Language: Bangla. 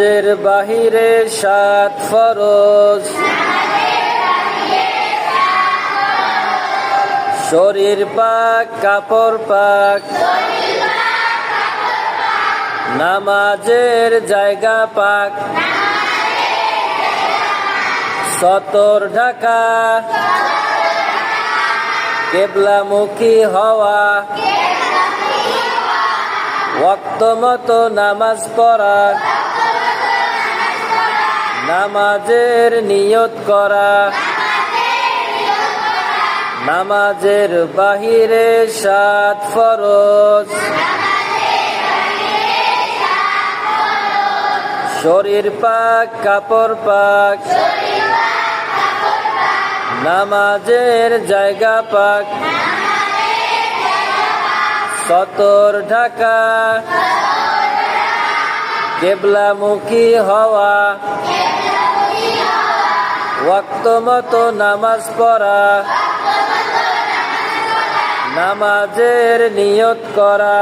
নামাজের বাহিরে 7 ফরজ, শরীর পাক কাপড় পাক, নামাজের জায়গা পাক, সতর ঢাকা, কেবলামুখী হওয়া, ওয়াক্ত মতো নামাজ পড়া, নামাজের নিয়ত করা, নামাজের বাহিরে 7 ফরজ, শরীর পাক কাপড় পাক, নামাজের জায়গা পাক, সতর ঢাকা, কেবলামুখী হওয়া, ওয়াক্ত মতো নামাজ পড়া, নামাজের নিয়ত করা।